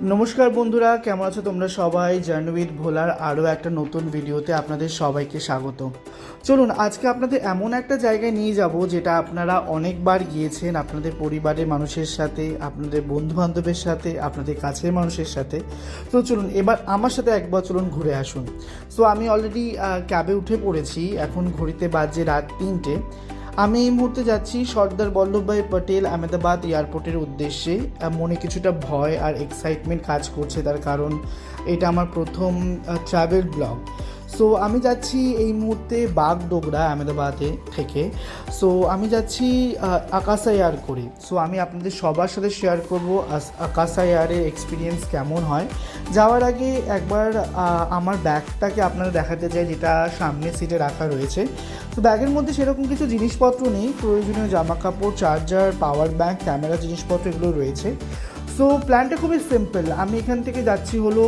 নমস্কার বন্ধুরা, কেমন আছো তোমরা সবাই? জার্নি উইথ ভোলার আরও একটা নতুন ভিডিওতে আপনাদের সবাইকে স্বাগত। চলুন আজকে আপনাদের এমন একটা জায়গায় নিয়ে যাব যেটা আপনারা অনেকবার গিয়েছেন আপনাদের পরিবারের মানুষের সাথে, আপনাদের বন্ধুবান্ধবের সাথে, আপনাদের কাছের মানুষের সাথে। তো চলুন এবার আমার সাথে একবার চলুন ঘুরে আসুন। সো আমি অলরেডি ক্যাবে উঠে পড়েছি, এখন ঘড়িতে বাজে রাত 3টে। আমি এই মুহূর্তে যাচ্ছি সর্দার বল্লভভাই পটেল আহমেদাবাদ এয়ারপোর্টের উদ্দেশ্যে। মনে কিছুটা ভয় আর এক্সাইটমেন্ট কাজ করছে, তার কারণ এটা আমার প্রথম ট্রাভেল ব্লগ। সো আমি যাচ্ছি এই মুহূর্তে বাগডোগরা আহমেদাবাদে থেকে। সো আমি যাচ্ছি আকাশা এয়ার করে। সো আমি আপনাদের সবার সাথে শেয়ার করব আকাশা এয়ারের এক্সপিরিয়েন্স কেমন হয়। যাওয়ার আগে একবার আমার ব্যাগটাকে আপনারা দেখাতে চাই, যেটা সামনের সিটে রাখা রয়েছে। তো ব্যাগের মধ্যে সেরকম কিছু জিনিসপত্র নেই, প্রয়োজনীয় জামা কাপড়, চার্জার, পাওয়ার ব্যাঙ্ক, ক্যামেরা, জিনিসপত্র এগুলো রয়েছে। সো প্ল্যানটা খুবই সিম্পল। আমি এখান থেকে যাচ্ছি হলো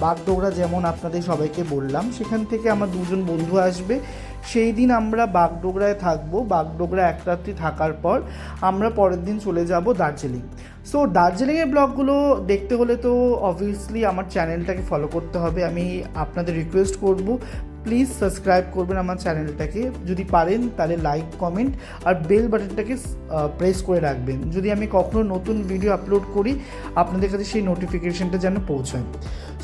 বাগডোগরা, যেমন আপনাদের সবাইকে বললাম। সেখান থেকে আমার দুজন বন্ধু আসবে, সেই দিন আমরা বাগডোগরায় থাকবো। বাগডোগরা এক রাত্রি থাকার পর আমরা পরের দিন চলে যাব দার্জিলিং। সো দার্জিলিংয়ের ব্লগগুলো দেখতে হলে তো অবভিয়াসলি আমার চ্যানেলটাকে ফলো করতে হবে। আমি আপনাদের রিকোয়েস্ট করব, প্লিজ সাবস্ক্রাইব করবেন আমার চ্যানেলটাকে। যদি পারেন তাহলে লাইক, কমেন্ট আর বেল বাটনটাকে প্রেস করে রাখবেন, যদি আমি কখনো নতুন ভিডিও আপলোড করি আপনাদের কাছে সেই নোটিফিকেশনটা যেন পৌঁছায়।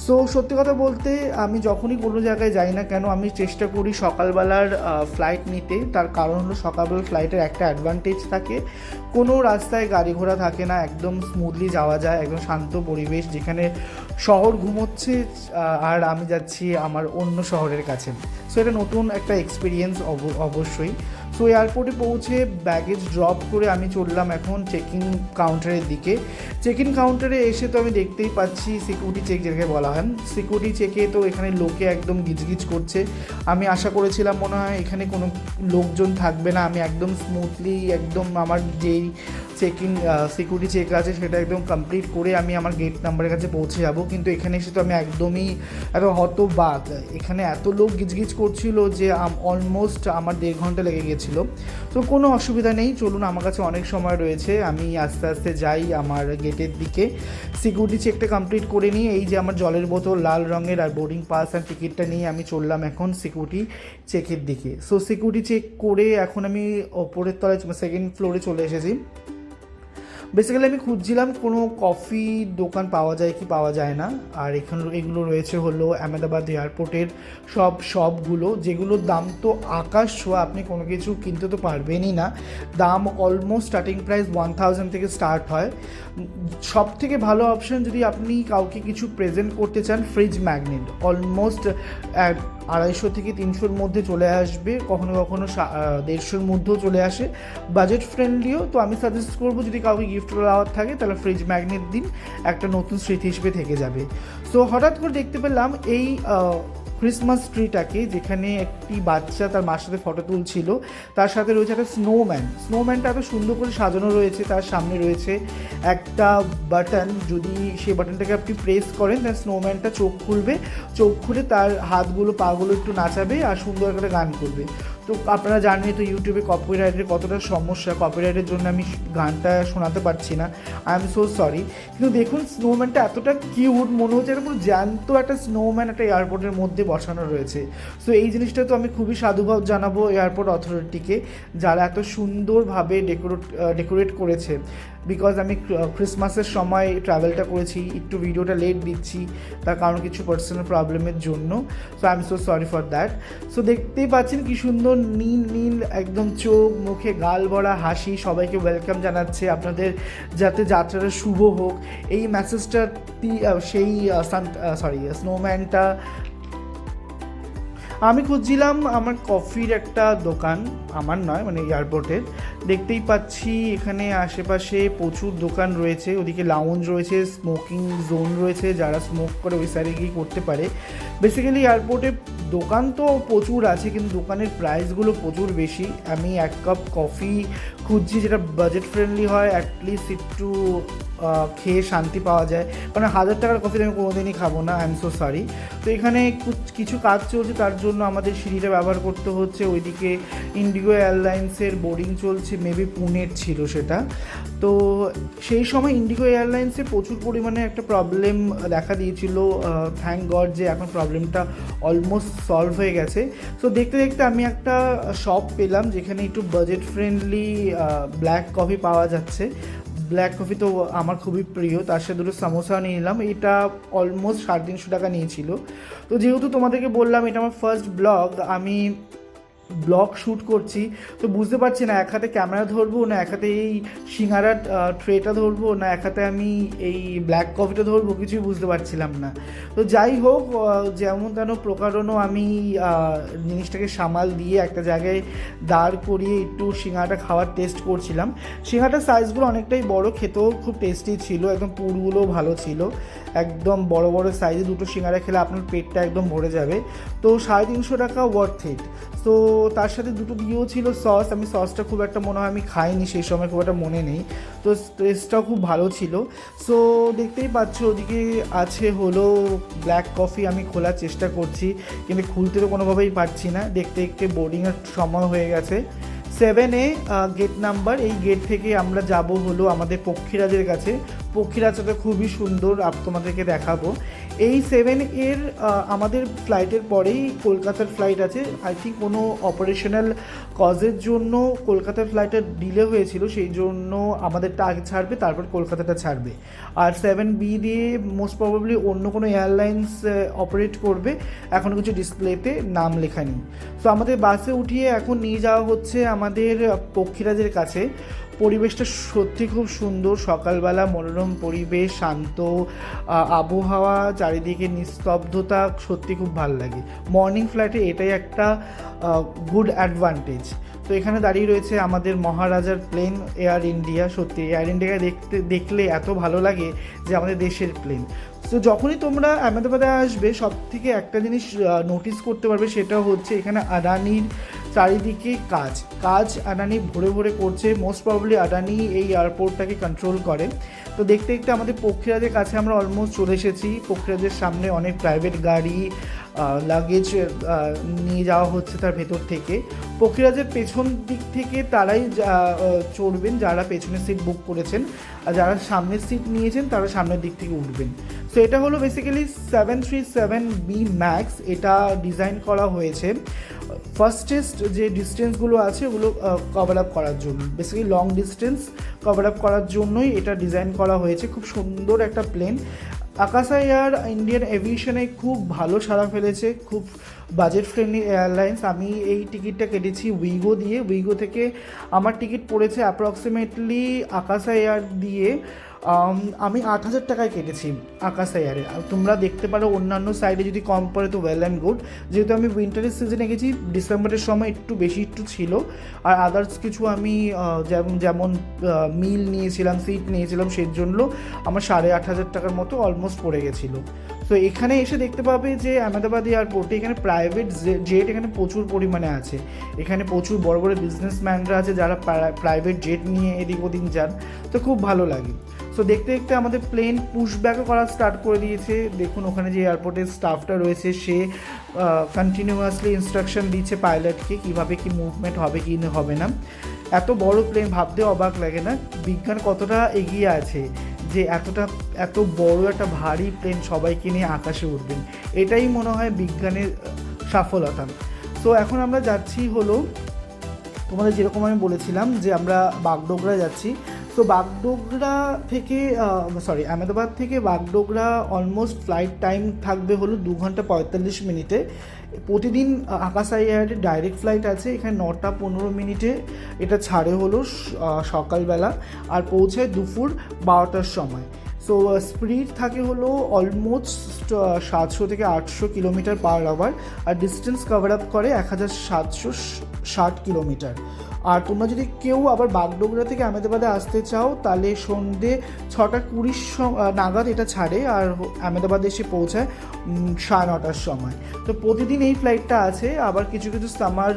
সো সত্যি কথা বলতে আমি যখনই কোনো জায়গায় যাই না কেন, আমি চেষ্টা করি সকালবেলার ফ্লাইট নিতে। তার কারণ হলো সকালবেলার ফ্লাইটের একটা অ্যাডভান্টেজ থাকে, কোনো রাস্তায় গাড়ি ঘোড়া থাকে না, একদম স্মুথলি যাওয়া যায়, একদম শান্ত পরিবেশ, যেখানে শহর ঘুমোচ্ছে আর আমি যাচ্ছি আমার অন্য শহরের কাছে। সো এটা নতুন একটা এক্সপিরিয়েন্স অবশ্যই। সো এয়ারপোর্টে পৌঁছে ব্যাগেজ ড্রপ করে আমি চললাম এখন চেক ইন কাউন্টারের দিকে। চেক ইন কাউন্টারে এসে তো আমি দেখতেই পাচ্ছি সিকিউরিটি চেক যেটাকে বলা হয়, সিকিউরিটি চেকে তো এখানে লোকে একদম গিজগিজ করছে। আমি আশা করেছিলাম মনে হয় এখানে কোনো লোকজন থাকবে না, আমি একদম স্মুথলি একদম আমার যেই চেক ইন সিকিউরিটি চেক আছে সেটা একদম কমপ্লিট করে আমি আমার গেট নাম্বারের কাছে পৌঁছে যাব। কিন্তু এখানে এসে তো আমি একদমই এত হতবাক, এখানে এত লোক গিজগিজ করছিল যে অলমোস্ট আমার 1.5 ঘন্টা লেগে গেছিলো। তো কোনো অসুবিধা নেই, চলুন আমার কাছে অনেক সময় রয়েছে, আমি আস্তে আস্তে যাই আমার গেটের দিকে। সিকিউরিটি চেকটা কমপ্লিট করে নিয়ে এই যে আমার জলের বোতল লাল রঙের আর বোর্ডিং পাস আর টিকিটটা নিয়ে আমি চললাম এখন সিকিউরিটি চেকের দিকে। সো সিকিউরিটি চেক করে এখন আমি ওপরের তলায় সেকেন্ড ফ্লোরে চলে এসেছি। বেসিক্যালি আমি খুঁজছিলাম কোনো কফি দোকান পাওয়া যায় কি পাওয়া যায় না। আর এগুলো রয়েছে হলো আহমেদাবাদ এয়ারপোর্টের শপগুলো, যেগুলোর দাম তো আকাশ ছোঁয়া, আপনি কোনো কিছু কিনতে তো পারবেনই না। দাম অলমোস্ট স্টার্টিং প্রাইস 1000 থেকে স্টার্ট হয়। সব থেকে ভালো অপশান যদি আপনি কাউকে কিছু প্রেজেন্ট করতে চান, ফ্রিজ ম্যাগনেট অলমোস্ট 250 থেকে 300 মধ্যে চলে আসবে, কখনো কখনো 150 মধ্যেও চলে আসে, বাজেট ফ্রেন্ডলিও। তো আমি সাজেস্ট করবো যদি কাউকে গিফট দেওয়ার থাকে তাহলে ফ্রিজ ম্যাগনেট দিন, একটা নতুন স্মৃতি হিসেবে থেকে যাবে। সো হঠাৎ করে দেখতে পেলাম এই ক্রিসমাস ট্রিটাকে, যেখানে একটি বাচ্চা তার মার সাথে ফটো তুলছিল, তার সাথে রয়েছে একটা স্নোম্যানটা এত সুন্দর করে সাজানো রয়েছে। তার সামনে রয়েছে একটা বাটন, যদি সেই বাটনটাকে আপনি প্রেস করেন তাহলে স্নোম্যানটা চোখ খুলবে, চোখ খুলে তার হাতগুলো পাগুলো একটু নাচাবে আর সুন্দর করে গান করবে। তো আপনারা জানেন তো ইউটিউবে কপিরাইটের কতটা সমস্যা, কপিরাইটের জন্য আমি গানটা শোনাতে পারছি না, আই এম সো সরি। কিন্তু দেখুন স্নোম্যানটা এতটা কিউট, মনে হচ্ছে একটা পুরো জ্যান্ত একটা স্নোম্যান একটা এয়ারপোর্টের মধ্যে বসানো রয়েছে। সো এই জিনিসটা তো আমি খুবই সাধুভাব জানাবো এয়ারপোর্ট অথরিটিকে, যারা এত সুন্দরভাবে ডেকোরেট করেছে। বিকজ আমি ক্রিসমাসের সময় ট্রাভেলটা করেছি, একটু ভিডিওটা লেট দিচ্ছি তার কারণ কিছু পার্সোনাল প্রবলেমের জন্য। So I am so sorry for that. So দেখতেই পাচ্ছেন কি সুন্দর নীল একদম চোখ মুখে গাল ভরা হাসি, সবাইকে ওয়েলকাম জানাচ্ছে আপনাদের যাতে যাত্রাটা শুভ হোক, এই মেসেজটা সেই স্নোম্যানটা। আমি খুঁজছিলাম আমার কফির একটা দোকান, আমার নয় মানে এয়ারপোর্টের। দেখতেই পাচ্ছি এখানে আশেপাশে প্রচুর দোকান রয়েছে, ওদিকে লাউঞ্জ রয়েছে, স্মোকিং জোন রয়েছে, যারা স্মোক করে ওই সাইডে গিয়ে করতে পারে। বেসিক্যালি এয়ারপোর্টে দোকান তো প্রচুর আছে, কিন্তু দোকানের প্রাইসগুলো প্রচুর বেশি। আমি এক কাপ কফি খুঁজছি যেটা বাজেট ফ্রেন্ডলি হয়, অ্যাটলিস্ট একটু খেয়ে শান্তি পাওয়া যায়, কারণ 1000 টাকার কফি আমি কোনোদিনই খাবো না, আই এম সো সরি। তো এখানে কিছু কাজ চলছে, তার জন্য আমাদের সিঁড়িটা ব্যবহার করতে হচ্ছে। ওইদিকে ইন্ডিগো এয়ারলাইন্সের বোর্ডিং চলছে, মেবি পুনের ছিল সেটা। তো সেই সময় ইন্ডিগো এয়ারলাইন্সে প্রচুর পরিমাণে একটা প্রবলেম দেখা দিয়েছিল। থ্যাংক গড যে এখন প্রবলেমটা অলমোস্ট সলভ হয়ে গেছে। সো দেখতে দেখতে আমি একটা শপ পেলাম যেখানে একটু বাজেট ফ্রেন্ডলি ব্ল্যাক কফি পাওয়া যাচ্ছে। ব্ল্যাক কফি তো আমার খুবই প্রিয়, তার সাথে দুটো সামোসাও নিয়ে নিলাম। এটা অলমোস্ট 350 টাকা নিয়েছিল। তো যেহেতু তোমাদেরকে বললাম এটা আমার ফার্স্ট ব্লগ, আমি ব্লগ শ্যুট করছি, তো বুঝতে পারছি না এক হাতে ক্যামেরা ধরবো না এক হাতে এই সিঙ্গারার ট্রেটা ধরবো না এক হাতে আমি এই ব্ল্যাক কফিটা ধরবো, কিছুই বুঝতে পারছিলাম না। তো যাই হোক, যেমন তেন প্রকারণও আমি জিনিসটাকে সামাল দিয়ে একটা জায়গায় দাঁড় করিয়ে একটু সিঙ্গারাটা খাওয়ার টেস্ট করছিলাম। সিঙ্গারাটার সাইজগুলো অনেকটাই বড়, খেতেও খুব টেস্টি ছিল, একদম পুরগুলোও ভালো ছিল। একদম বড় বড় সাইজে দুটো সিঙ্গারা খেলে আপনার পেটটা একদম ভরে যাবে। তো 350 টাকা ওয়ার্থ ইট। তো তার সাথে দুটো দিয়েও ছিল সস। আমি সসটা খুব একটা মনে হয় আমি খাইনি সেই সময়, খুব একটা মনে নেই। তো টেস্টটাও খুব ভালো ছিল। সো দেখতেই পাচ্ছ ওদিকে আছে হলো ব্ল্যাক কফি। আমি খোলার চেষ্টা করছি কিন্তু খুলতে তো কোনোভাবেই পারছি না। দেখতে দেখতে বোর্ডিংয়ের সময় হয়ে গেছে। 7A গেট নাম্বার, এই গেট থেকে আমরা যাব হলো আমাদের পক্ষীরাজের কাছে। পক্ষীরাজটা খুবই সুন্দর, তোমাদেরকে দেখাবো। এই 7A আমাদের ফ্লাইটের পরেই কলকাতার ফ্লাইট আছে। আই থিঙ্ক কোনো অপারেশনাল কজের জন্য কলকাতার ফ্লাইটটা ডিলে হয়েছিল, সেই জন্য আমাদেরটা আগে ছাড়বে, তারপর কলকাতাটা ছাড়বে। আর 7B দিয়ে মোস্ট প্রবাবলি অন্য কোনো এয়ারলাইন্স অপারেট করবে। এখনও কিছু ডিসপ্লেতে নাম লেখা নেই। সো আমাদের বাসে উঠিয়ে এখন নিয়ে যাওয়া হচ্ছে আমাদের পক্ষীরাজের কাছে। পরিবেশটা সত্যি খুব সুন্দর, সকালবেলা মনোরম পরিবেশ, শান্ত আবহাওয়া, চারিদিকে নিস্তব্ধতা, সত্যি খুব ভালো লাগে। মর্নিং ফ্লাইটে এটাই একটা গুড অ্যাডভান্টেজ। তো এখানে দাঁড়িয়ে রয়েছে আমাদের মহারাজার প্লেন এয়ার ইন্ডিয়া। সত্যি এয়ার ইন্ডিয়াকে দেখলে এত ভালো লাগে যে আমাদের দেশের প্লেন। তো যখনই তোমরা আহমেদাবাদে আসবে সব থেকে একটা জিনিস নোটিস করতে পারবে, সেটা হচ্ছে এখানে আদানির চারিদিকে কাজ আদানি ভরে ভরে করছে। মোস্ট প্রবাবলি আদানি এই এয়ারপোর্টটাকে কন্ট্রোল করে। তো দেখতে দেখতে আমাদের পক্ষীরাজের কাছে আমরা অলমোস্ট চলে এসেছি। পক্ষীরাজের সামনে অনেক প্রাইভেট গাড়ি, লাগেজ নিয়ে যাওয়া হচ্ছে তার ভেতর থেকে। পক্ষীরাজের পেছন দিক থেকে তারাই চড়বেন যারা পেছনের সিট বুক করেছেন, আর যারা সামনের সিট নিয়েছেন তারা সামনের দিক থেকে উঠবেন। সো এটা হলো বেসিক্যালি 737B ম্যাক্স। এটা ডিজাইন করা হয়েছে ফাস্টেস্ট যে ডিস্টেন্সগুলো আছে ওগুলো কভার আপ করার জন্য, basically long distance cover up করার জন্যই এটা ডিজাইন করা হয়েছে। খুব সুন্দর একটা প্লেন। আকাশা এয়ার ইন্ডিয়ান এভিয়েশনে খুব ভালো সাড়া ফেলেছে, খুব বাজেট ফ্রেন্ডলি এয়ারলাইন্স। আমি এই টিকিটটা কেটেছি উইগো দিয়ে। উইগো থেকে আমার টিকিট পড়েছে অ্যাপ্রক্সিমেটলি আকাশা এয়ার দিয়ে আমি 8,000 টাকায় কেটেছি আকাশা এয়ারে। তোমরা দেখতে পারো অন্যান্য সাইডে যদি কম পড়ে তো ওয়েল অ্যান্ড গুড। যেহেতু আমি উইন্টারের সিজনে গেছি, ডিসেম্বরের সময় একটু বেশি ছিল। আর আদার্স কিছু আমি যেমন মিল নিয়েছিলাম, সিট নিয়েছিলাম, সেই জন্য আমার 8,500 টাকার মতো অলমোস্ট পড়ে গেছিলো। তো এখানে এসে দেখতে পাবে যে আহমেদাবাদ এয়ারপোর্টে এখানে প্রাইভেট জেট এখানে প্রচুর পরিমাণে আছে। এখানে প্রচুর বড় বড় বিজনেসম্যানরা আছে যারা প্রাইভেট জেট নিয়ে এদিক ওদিক যান। তো খুব ভালো লাগে। সো দেখতে দেখতে আমাদের প্লেন পুশব্যাকও করা স্টার্ট করে দিয়েছে। দেখুন ওখানে যে এয়ারপোর্টের স্টাফটা রয়েছে সে কন্টিনিউয়াসলি ইনস্ট্রাকশন দিচ্ছে পাইলটকে কীভাবে কী মুভমেন্ট হবে কি হবে না। এত বড় প্লেন ভাবতেও অবাক লাগে না বিজ্ঞান কতটা এগিয়ে আছে যে এত বড় একটা ভারী প্লেন সবাইকে নিয়ে আকাশে উঠবেন। এটাই মনে হয় বিজ্ঞানের সফলতা। সো এখন আমরা যাচ্ছি হলো তোমাদের যেরকম আমি বলেছিলাম যে আমরা বাগডোগরা যাচ্ছি। তো বাগডোগরা থেকে আহমেদাবাদ থেকে বাগডোগরা অলমোস্ট ফ্লাইট টাইম থাকবে হলো 2 ঘন্টা 45 মিনিটে। প্রতিদিন আকাশা এয়ারের ডাইরেক্ট ফ্লাইট আছে। এখানে 9টা 15 মিনিটে এটা ছাড়ে হলো সকালবেলা, আর পৌঁছায় দুপুর 12টার সময়। সো স্পিড থাকে হলো অলমোস্ট 700 থেকে 800 কিলোমিটার পার আওয়ার, আর ডিস্টেন্স কভার আপ করে 1760 কিলোমিটার। আর তোমরা যদি কেউ আবার বাগডোগরা থেকে আহমেদাবাদে আসতে চাও তাহলে সন্ধ্যে 6:20 নাগাদ এটা ছাড়ে, আর আহমেদাবাদে এসে পৌঁছায় 9:30টার সময়। তো প্রতিদিন এই ফ্লাইটটা আছে। আবার কিছু কিছু সামার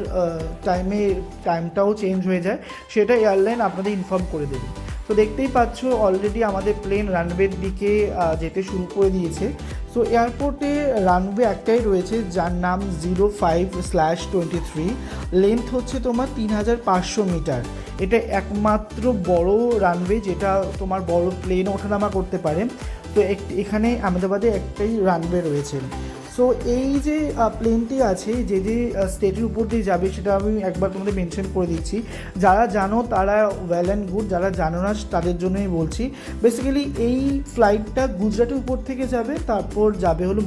টাইমটাও চেঞ্জ হয়ে যায়, সেটা এয়ারলাইন আপনাদের ইনফর্ম করে দেবে। তো দেখতেই পাচ্ছ অলরেডি আমাদের প্লেন রানওয়ের দিকে যেতে শুরু করে দিয়েছে। সো এয়ারপোর্টে রানওয়ে একটাই রয়েছে যার নাম 05/23। লেন্থ হচ্ছে তোমার 3500 মিটার। এটা একমাত্র বড় রানওয়ে যেটা তোমার বড় প্লেন ওঠানামা করতে পারে। তো এখানে আহমেদাবাদে একটাই রানওয়ে রয়েছে। সো এই যে প্লেনটি আছে যে স্টেটের উপর দিয়ে যাবে সেটা আমি একবার তোমাদের মেনশন করে দিচ্ছি। যারা জানো তারা ওয়েল অ্যান্ড গুড, যারা জানো না তাদের জন্যই বলছি। বেসিক্যালি এই ফ্লাইটটা গুজরাটের উপর থেকে যাবে, তারপর যাবে হলো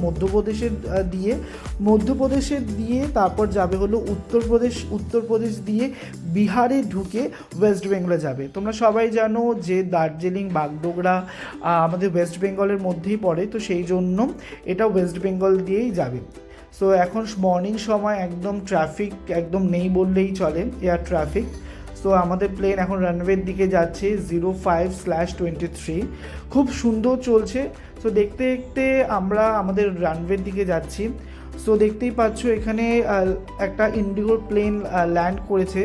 মধ্যপ্রদেশের দিয়ে তারপর যাবে হলো উত্তরপ্রদেশ দিয়ে বিহারে ঢুকে ওয়েস্ট বেঙ্গলে যাবে। তোমরা সবাই জানো যে দার্জিলিং বাগডোগরা আমাদের ওয়েস্ট বেঙ্গলের মধ্যেই পড়ে, তো সেই জন্য এটা ওয়েস্ট বেঙ্গল দিয়েই যাবে। সো এখন মর্নিং সময় একদম ট্রাফিক একদম নেই বললেই চলে, এয়ার ট্রাফিক। সো আমাদের প্লেন এখন রানওয়ের দিকে যাচ্ছে 05/23, খুব সুন্দর চলছে। সো দেখতে দেখতে আমরা আমাদের রানওয়ের দিকে যাচ্ছি। সো দেখতেই পাচ্ছ এখানে একটা ইন্ডিগোর প্লেন ল্যান্ড করেছে,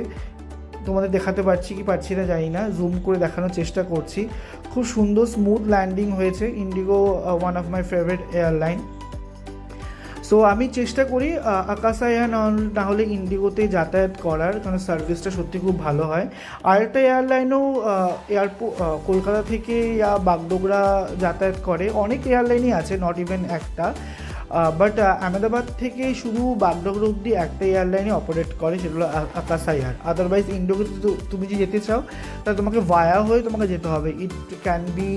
তোমাদের দেখাতে পারছি কি পারছি না জানি না, জুম করে দেখানোর চেষ্টা করছি। খুব সুন্দর স্মুথ ল্যান্ডিং হয়েছে। Indigo one of my favourite airline. So আমি চেষ্টা করি আকাশায়া না হলে ইন্ডিগোতে যাতায়াত করার, কারণ সার্ভিসটা সত্যি খুব ভালো হয়। আরেকটা এয়ারলাইনও কলকাতা থেকে বাগডোগরা যাতায়াত করে, অনেক এয়ারলাইনই আছে, নট ইভেন একটা। বাট আহমেদাবাদ থেকে শুধু বাগডোগরা অব্দি একটা এয়ারলাইনে অপারেট করে, সেটা হলো আকাশায়ার। আদারওয়াইজ ইন্ডিগোতে তুমি যদি যেতে চাও তাহলে তোমাকে ভায়া হয়ে তোমাকে যেতে হবে। ইট ক্যান বি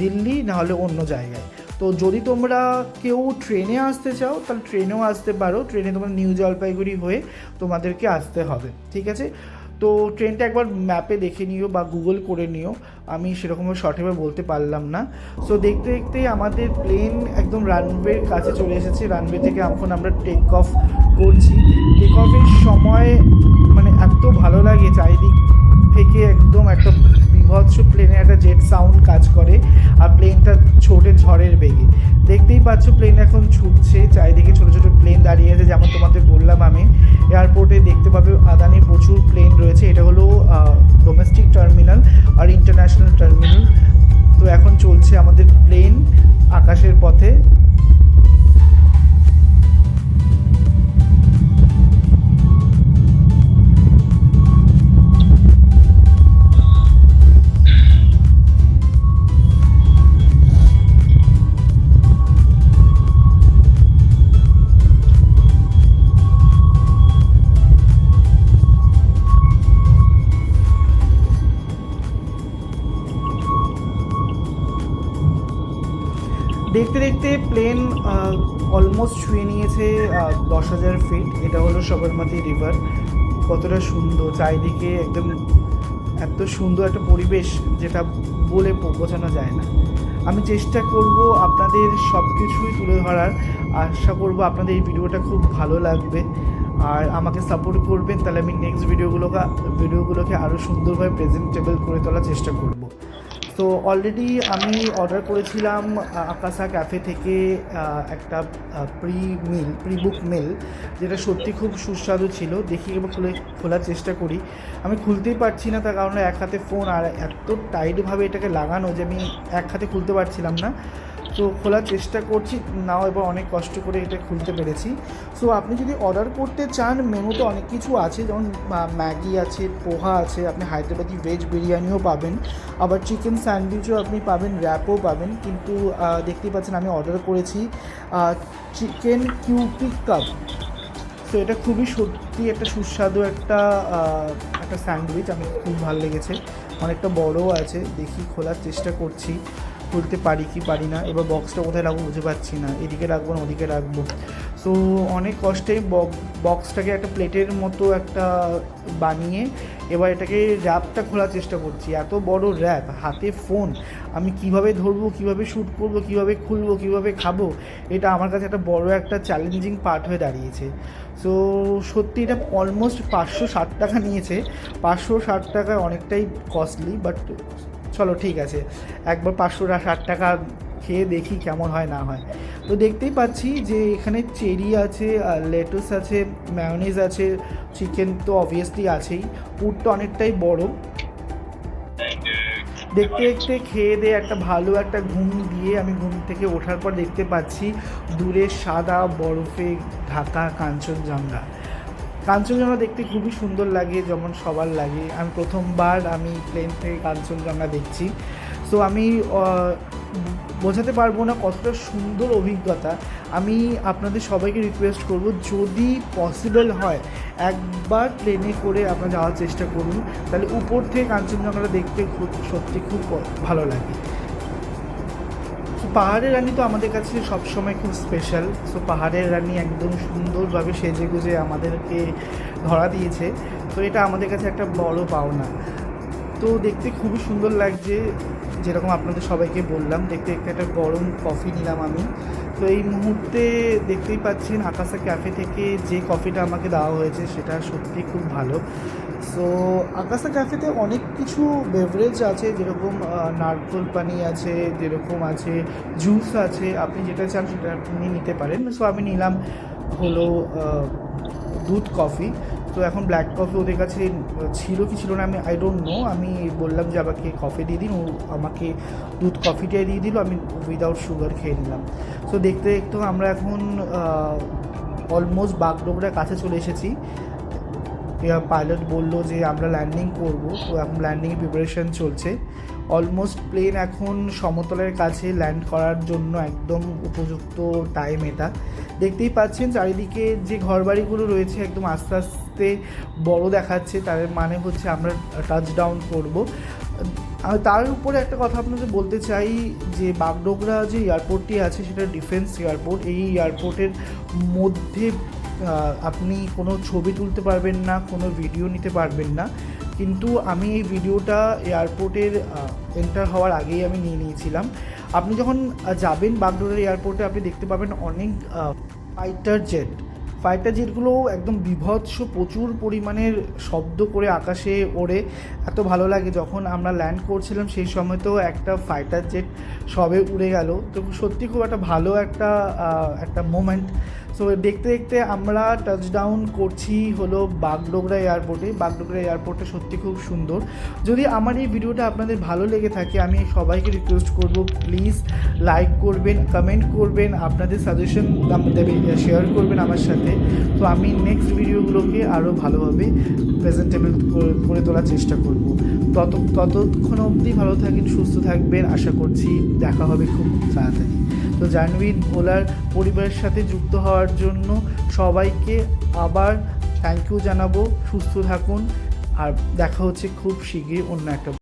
দিল্লি না হলে অন্য জায়গায়। তো যদি তোমরা কেউ ট্রেনে আসতে চাও তাহলে ট্রেনেও আসতে পারো, ট্রেনে তোমরা নিউ জলপাইগুড়ি হয়ে তোমাদেরকে আসতে হবে, ঠিক আছে। তো ট্রেনটা একবার ম্যাপে দেখে নিও বা গুগল করে নিও, আমি সেরকমভাবে সঠিকভাবে বলতে পারলাম না। সো দেখতে দেখতে আমাদের প্লেন একদম রানওয়ের কাছে চলে এসেছে। রানওয়ে থেকে এখন আমরা টেক অফ করছি। টেক অফের সময় মানে এত ভালো লাগে, চারিদিক থেকে একদম একটা বিভৎস প্লেনে একটা জেট সাউন্ড কাজ করে, আর প্লেনটা ছোটে ঝড়ের বেগে। দেখতেই পাচ্ছ প্লেন এখন ছুটছে, চারিদিকে ছোটো ছোটো প্লেন দাঁড়িয়ে আছে। যেমন তোমাদের বললাম আমি, এয়ারপোর্টে দেখতে পাবে আদানির প্রচুর প্লেন রয়েছে। এটা হলো ডোমেস্টিক টার্মিনাল আর ইন্টারন্যাশনাল টার্মিনাল। তো এখন চলছে আমাদের প্লেন আকাশের পথে। দেখতে দেখতে প্লেন অলমোস্ট ছুঁয়ে নিয়েছে 10,000 ফিট। এটা হলো সবরমতী রিভার। কতটা সুন্দর চারিদিকে, একদম এত সুন্দর একটা পরিবেশ যেটা বলে বোঝানো যায় না। আমি চেষ্টা করব আপনাদের সব কিছুই তুলে ধরার। আশা করব আপনাদের এই ভিডিওটা খুব ভালো লাগবে আর আমাকে সাপোর্ট করবেন, তাহলে আমি নেক্সট ভিডিওগুলোকে আরও সুন্দরভাবে প্রেজেন্টেবল করে তোলার চেষ্টা করব। তো অলরেডি আমি অর্ডার করেছিলাম আকাশা ক্যাফে থেকে একটা প্রি বুক মিল, যেটা সত্যি খুব সুস্বাদু ছিল। দেখি এবার খোলার চেষ্টা করি। আমি খুলতেই পারছি না, তার কারণে এক হাতে ফোন আর এত টাইটভাবে এটাকে লাগানো যে আমি এক হাতে খুলতে পারছিলাম না। তো খোলার চেষ্টা করছি, নাও এবার অনেক কষ্ট করে এটা খুলতে পেরেছি। সো আপনি যদি অর্ডার করতে চান, মেনুতে অনেক কিছু আছে, যেমন ম্যাগি আছে, পোহা আছে, আপনি হায়দ্রাবাদি ভেজ বিরিয়ানিও পাবেন, আবার চিকেন স্যান্ডউইচও আপনি পাবেন, র্যাপও পাবেন। কিন্তু দেখতেই পাচ্ছেন আমি অর্ডার করেছি চিকেন কিউপিক কাপ। তো এটা খুবই সত্যি একটা সুস্বাদু একটা স্যান্ডউইচ, আমি খুব ভালো লেগেছে। অনেকটা বড়ও আছে, দেখি খোলার চেষ্টা করছি, খুলতে পারি কি পারি না। এবার বক্সটা কোথায় রাখবো বুঝতে পারছি না, এদিকে রাখবো না ওদিকে রাখবো। সো অনেক কষ্টে বক্সটাকে একটা প্লেটের মতো একটা বানিয়ে এবার এটাকে র্যাপটা খোলার চেষ্টা করছি। এত বড় র্যাপ, হাতে ফোন, আমি কিভাবে ধরবো, কিভাবে শ্যুট করবো, কিভাবে খুলবো, কিভাবে খাবো, এটা আমার কাছে একটা বড় একটা চ্যালেঞ্জিং পার্ট হয়ে দাঁড়িয়েছে। সো সত্যি এটা অলমোস্ট 560 টাকা নিয়েছে। 560 টাকা অনেকটাই কস্টলি, বাট চলো ঠিক আছে, একবার 560 টাকা খেয়ে দেখি কেমন হয় না হয়। তো দেখতেই পাচ্ছি যে এখানে চেরি আছে, লেটুস আছে, ম্যায়োনিজ আছে, চিকেন তো অবভিয়াসলি আছেই, পুরটা অনেকটাই বড়। দেখতে দেখতে খেয়ে দিয়ে একটা ভালো একটা ঘুম দিয়ে আমি ঘুম থেকে ওঠার পর দেখতে পাচ্ছি দূরে সাদা বরফে ঢাকা কাঞ্চনজঙ্ঘা। কাঞ্চনজঙ্ঘা দেখতে খুবই সুন্দর লাগে, যেমন সবার লাগে। আমি প্রথমবার প্লেন থেকে কাঞ্চনজঙ্ঘা দেখছি। সো আমি বোঝাতে পারবো না কতটা সুন্দর অভিজ্ঞতা। আমি আপনাদের সবাইকে রিকোয়েস্ট করব, যদি পসিবল হয় একবার প্লেনে করে আপনারা যাওয়ার চেষ্টা করুন, তাহলে উপর থেকে কাঞ্চনজঙ্ঘাটা দেখতে সত্যি খুব ভালো লাগে। পাহাড়ের রানী তো আমাদের কাছে সবসময় খুব স্পেশাল। সো পাহাড়ের রানী একদম সুন্দরভাবে সেজে গুজে আমাদেরকে ধরা দিয়েছে, তো এটা আমাদের কাছে একটা বড় পাওনা। তো দেখতে খুবই সুন্দর লাগছে, যেরকম আপনাদের সবাইকে বললাম। দেখতে দেখতে একটা গরম কফি নিলাম আমি। তো এই মুহূর্তে দেখতেই পাচ্ছেন আকাশা ক্যাফে থেকে যে কফিটা আমাকে দেওয়া হয়েছে সেটা সত্যি খুব ভালো। সো আকাশা ক্যাফেতে অনেক কিছু বেভারেজ আছে, যেরকম নারকেল পানি আছে, যেরকম আছে জুস আছে, আপনি যেটা চান সেটা আপনি নিতে পারেন। সো আমি নিলাম হলো দুধ কফি। তো এখন ব্ল্যাক কফি ওদের কাছে ছিল কি ছিল না আমি আই ডোন্ট নো। আমি বললাম যে আমাকে কফি দিয়ে দিন, ও আমাকে দুধ কফিটাই দিয়ে দিল, আমি উইদাউট সুগার খেয়ে নিলাম। সো দেখতে দেখতে আমরা এখন অলমোস্ট বাগডোগরার কাছে চলে এসেছি। পাইলট বললো যে আমরা ল্যান্ডিং করব, তো এখন ল্যান্ডিংয়ের প্রিপারেশন চলছে। অলমোস্ট প্লেন এখন সমতলের কাছে ল্যান্ড করার জন্য একদম উপযুক্ত টাইম এটা। দেখতেই পাচ্ছেন চারিদিকে যে ঘরবাড়িগুলো রয়েছে একদম আস্তে আস্তে বড় দেখাচ্ছে, তার মানে হচ্ছে আমরা টাচ ডাউন করবো। তার উপরে একটা কথা আপনাদের বলতে চাই যে বাগডোগরা যে এয়ারপোর্টটি আছে সেটা ডিফেন্স এয়ারপোর্ট। এই এয়ারপোর্টের মধ্যে আপনি কোনো ছবি তুলতে পারবেন না, কোনো ভিডিও নিতে পারবেন না। কিন্তু আমি এই ভিডিওটা এয়ারপোর্টের এন্টার হওয়ার আগেই আমি নিয়ে নিয়েছিলাম। আপনি যখন যাবেন বাগডোগরা এয়ারপোর্টে আপনি দেখতে পাবেন অনেক ফাইটার জেটগুলো একদম বীভৎস প্রচুর পরিমাণের শব্দ করে আকাশে ওড়ে, এত ভালো লাগে। যখন আমরা ল্যান্ড করছিলাম সেই সময় তো একটা ফাইটার জেট সবে উড়ে গেল, তো সত্যি খুব একটা ভালো একটা মোমেন্ট। সো দেখতে দেখতে আমরা টাচডাউন করছি হলো বাগডোগরা এয়ারপোর্টে। বাগডোগরা এয়ারপোর্টটা সত্যি খুব সুন্দর। যদি আমার এই ভিডিওটা আপনাদের ভালো লেগে থাকে আমি সবাইকে রিকোয়েস্ট করব, প্লিজ লাইক করবেন, কমেন্ট করবেন, আপনাদের সাজেশন শেয়ার করবেন আমার সাথে। তো আমি নেক্সট ভিডিওগুলোকে আরও ভালোভাবে প্রেজেন্টেবল করে তোলার চেষ্টা করব। ততক্ষণ অবধি ভালো থাকেন, সুস্থ থাকবেন, আশা করছি দেখা হবে খুব তাড়াতাড়ি। তো জার্নি উইথ ভোলার পরিবারের সাথে যুক্ত হওয়ার জন্য সবাইকে আবার থ্যাংক ইউ জানাবো। সুস্থ থাকুন, আর দেখা হচ্ছে খুব শীঘ্রই অন্য একটা